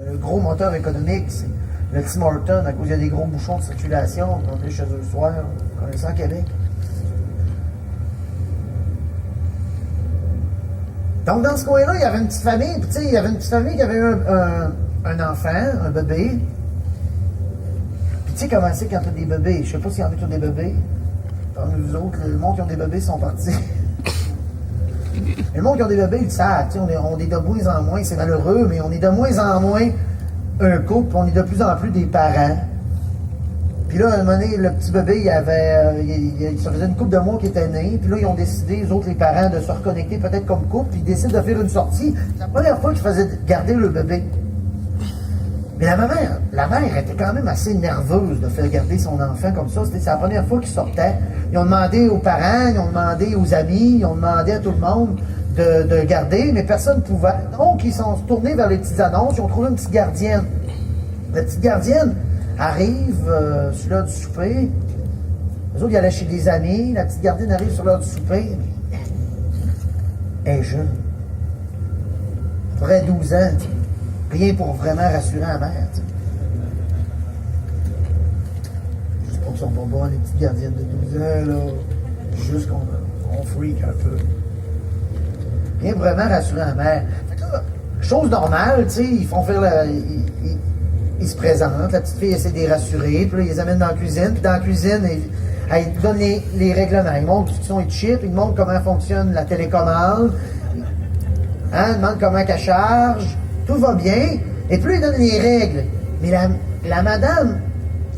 Le gros moteur économique, c'est le Tim Hortons, à cause il y a des gros bouchons de circulation. On est chez eux le soir, connaissant Québec. Donc, dans ce coin-là, il y avait une petite famille. Puis, tu sais, il y avait une petite famille qui avait eu un enfant, un bébé. Puis, tu sais comment c'est quand t'as des bébés? Je sais pas s'il y en a qui ont des bébés. Parmi vous autres, le monde qui ont des bébés sont partis. Le monde qui ont des bébés, ils le savent. On est de moins en moins, c'est malheureux, mais on est de moins en moins un couple, on est de plus en plus des parents. Puis là, à un moment donné, le petit bébé, ça faisait une couple de mois qu'il était né. Puis là, ils ont décidé, les autres, les parents, de se reconnecter peut-être comme couple. Puis ils décident de faire une sortie. C'est la première fois qu'ils faisaient garder le bébé. Mais la mère était quand même assez nerveuse de faire garder son enfant comme ça. C'est la première fois qu'ils sortaient. Ils ont demandé aux parents, ils ont demandé aux amis, ils ont demandé à tout le monde de garder, mais personne ne pouvait. Donc, ils sont tournés vers les petites annonces. Ils ont trouvé une petite gardienne. La petite gardienne arrive sur l'heure du souper. Les autres, ils allaient chez des amis. La petite gardienne arrive sur l'heure du souper. Elle est jeune. Après 12 ans. Rien pour vraiment rassurer la mère. T'sais. Je sais pas qu'ils sont pas bonnes, les petites gardiennes de 12 ans, là. Juste qu'on freak un peu. Rien pour vraiment rassurer la mère. Fait que là, chose normale, tu sais, ils font faire ils se présentent, la petite fille essaie de les rassurer, puis là, ils les amènent dans la cuisine, puis dans la cuisine, ils donnent les règlements. Ils montrent ce sont les chips, ils montrent comment fonctionne la télécommande, ils demandent comment elle charge. Tout va bien, et puis il donne les règles. Mais la madame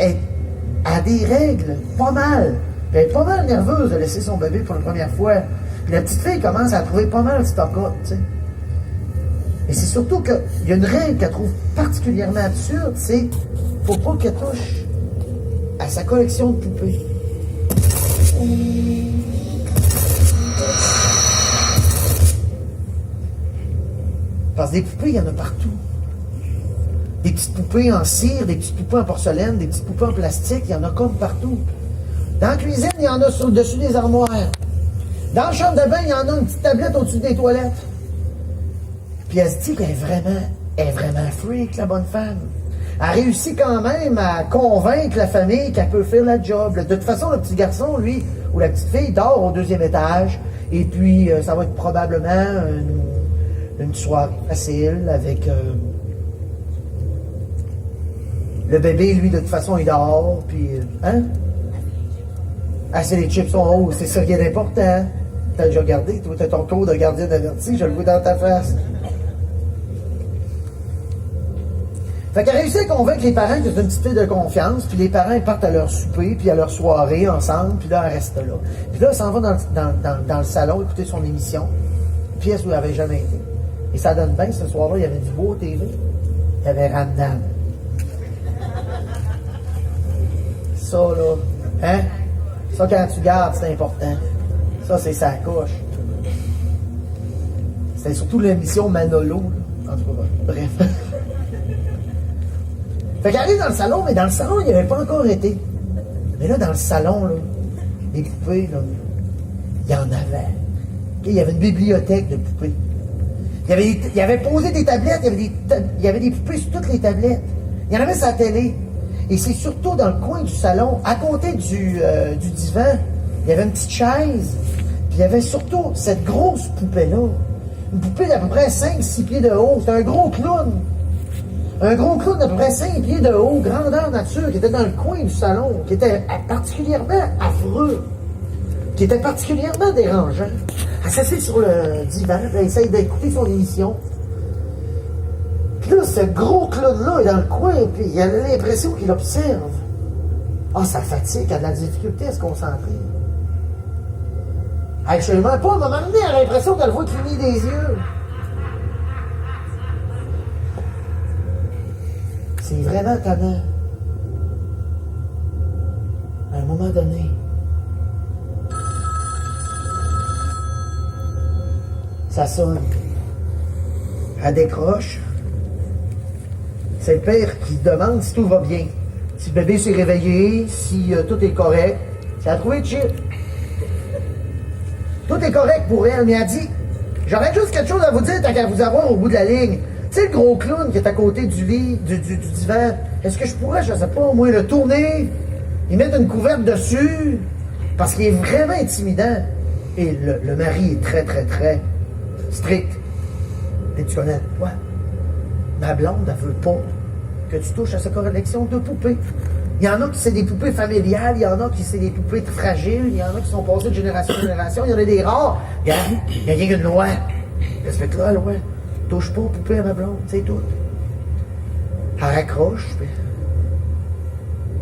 a des règles, pas mal. Puis elle est pas mal nerveuse de laisser son bébé pour la première fois. Puis la petite fille commence à trouver pas mal de stock-up, tu sais. Et c'est surtout qu'il y a une règle qu'elle trouve particulièrement absurde, c'est faut pas qu'elle touche à sa collection de poupées. Parce que des poupées, il y en a partout. Des petites poupées en cire, des petites poupées en porcelaine, des petites poupées en plastique, il y en a comme partout. Dans la cuisine, il y en a au-dessus des armoires. Dans la chambre de bain, il y en a une petite tablette au-dessus des toilettes. Puis elle se dit qu'elle est vraiment freak, la bonne femme. Elle réussit quand même à convaincre la famille qu'elle peut faire la job. De toute façon, le petit garçon, lui, ou la petite fille, dort au 2e étage. Et puis, ça va être probablement une soirée facile avec le bébé, lui, de toute façon, il dort, puis hein? Ah, c'est les chips sont hauts, c'est ça qui est important. T'as déjà regardé, toi, t'as ton cours de gardien averti, je le vois dans ta face. Fait qu'elle réussit à convaincre les parents que c'est une petite fille de confiance, puis les parents, ils partent à leur souper, puis à leur soirée ensemble, puis là, elle reste là. Puis là, elle s'en va dans le salon écouter son émission, pièce où elle n'avait jamais été. Et ça donne bien, ce soir-là, il y avait du beau TV. Il y avait Ramdam. Ça, là, hein? Ça, quand tu gardes, c'est important. Ça, c'est sa couche. C'était surtout l'émission Manolo. Là. En tout cas, bref. Fait qu'elle arrive dans le salon, mais dans le salon, il n'y avait pas encore été. Mais là, dans le salon, là, les poupées, là, il y en avait. Il y avait une bibliothèque de poupées. Il y avait posé des tablettes, il y avait des poupées sur toutes les tablettes. Il y en avait sur la télé. Et c'est surtout dans le coin du salon, à côté du divan, il y avait une petite chaise. Puis il y avait surtout cette grosse poupée-là. Une poupée d'à peu près 5-6 pieds de haut. C'était un gros clown. Un gros clown d'à peu près 5 pieds de haut, grandeur nature, qui était dans le coin du salon, qui était particulièrement affreux, qui était particulièrement dérangeant. Elle s'assied sur le divan, elle essaye d'écouter son émission. Puis là, ce gros clown-là est dans le coin, puis il a l'impression qu'il observe. Ah, ça fatigue, elle a de la difficulté à se concentrer. Hey, je sais même pas, à un moment donné, elle a l'impression qu'elle voit cligner des yeux. C'est vraiment tannant. À un moment donné, ça sonne. Elle décroche. C'est le père qui demande si tout va bien. Si le bébé s'est réveillé, si tout est correct. Elle a trouvé le chip. Tout est correct pour elle, mais elle dit, j'aurais juste quelque chose à vous dire tant qu'à vous avoir au bout de la ligne. Tu sais, le gros clown qui est à côté du lit, du divan, est-ce que je pourrais, je sais pas, moi, le tourner, y mettre une couverte dessus, parce qu'il est vraiment intimidant. Et le mari est très, très, très strict. Et tu connais, ouais, ma blonde, elle veut pas que tu touches à sa collection de poupées. Il y en a qui c'est des poupées familiales, il y en a qui c'est des poupées fragiles, il y en a qui sont passées de génération en génération, il y en a des rares. Regarde, il y a rien qu'une loi. Respecte-la, loi. Touche pas aux poupées à ma blonde, c'est tout. Elle raccroche, puis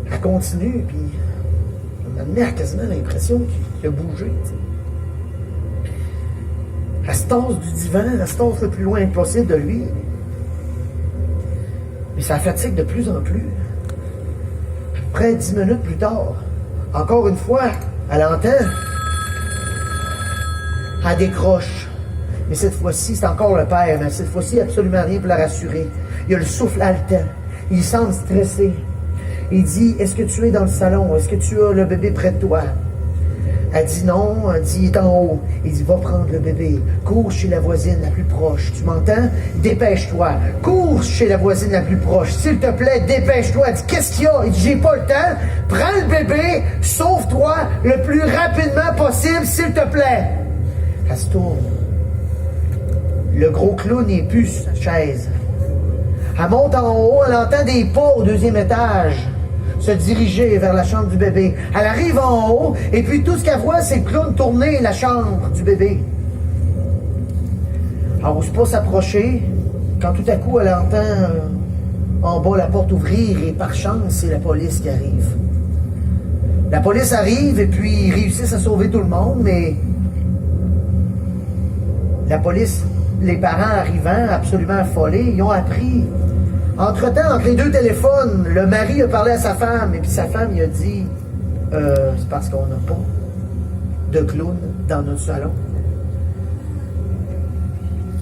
elle continue, puis ma mère a quasiment l'impression qu'il a bougé, tu sais. Elle se tasse du divan, elle se tasse le plus loin possible de lui. Mais ça fatigue de plus en plus. Près de 10 minutes plus tard, encore une fois, elle entend. Elle décroche. Mais cette fois-ci, c'est encore le père, mais cette fois-ci, absolument rien pour la rassurer. Il a le souffle haletant. Il semble stressé. Il dit, est-ce que tu es dans le salon? Est-ce que tu as le bébé près de toi? Elle dit non, elle dit, il est en haut. Il dit, va prendre le bébé. Cours chez la voisine la plus proche. Tu m'entends? Dépêche-toi. Cours chez la voisine la plus proche. S'il te plaît, dépêche-toi. Elle dit, qu'est-ce qu'il y a? Il dit, j'ai pas le temps. Prends le bébé. Sauve-toi le plus rapidement possible, s'il te plaît. Elle se tourne. Le gros clown n'est plus sur sa chaise. Elle monte en haut, elle entend des pas au 2e étage se diriger vers la chambre du bébé. Elle arrive en haut, et puis tout ce qu'elle voit, c'est le clown tourner la chambre du bébé. Elle n'ose pas s'approcher, quand tout à coup, elle entend en bas la porte ouvrir, et par chance, c'est la police qui arrive. La police arrive, et puis ils réussissent à sauver tout le monde, mais la police, les parents arrivant, absolument affolés, ils ont appris. Entre-temps, entre les deux téléphones, le mari a parlé à sa femme, et puis sa femme, il a dit, c'est parce qu'on n'a pas de clown dans notre salon.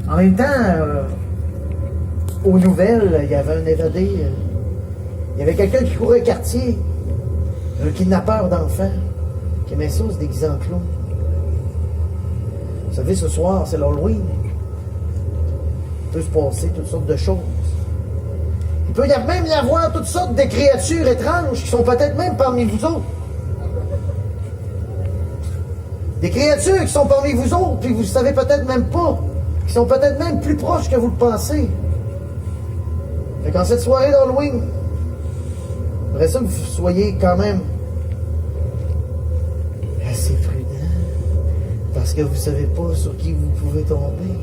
En même temps, aux nouvelles, il y avait un évadé, il y avait quelqu'un qui courait au quartier, un kidnappeur d'enfants, qui aimait ça se déguiser en clown. Vous savez, ce soir, c'est l'Halloween. Il peut se passer toutes sortes de choses. Il peut même y avoir toutes sortes de créatures étranges qui sont peut-être même parmi vous autres. Des créatures qui sont parmi vous autres, puis vous ne savez peut-être même pas, qui sont peut-être même plus proches que vous le pensez. Fait qu'en cette soirée d'Halloween, j'aimerais ça que vous soyez quand même assez prudent, parce que vous ne savez pas sur qui vous pouvez tomber.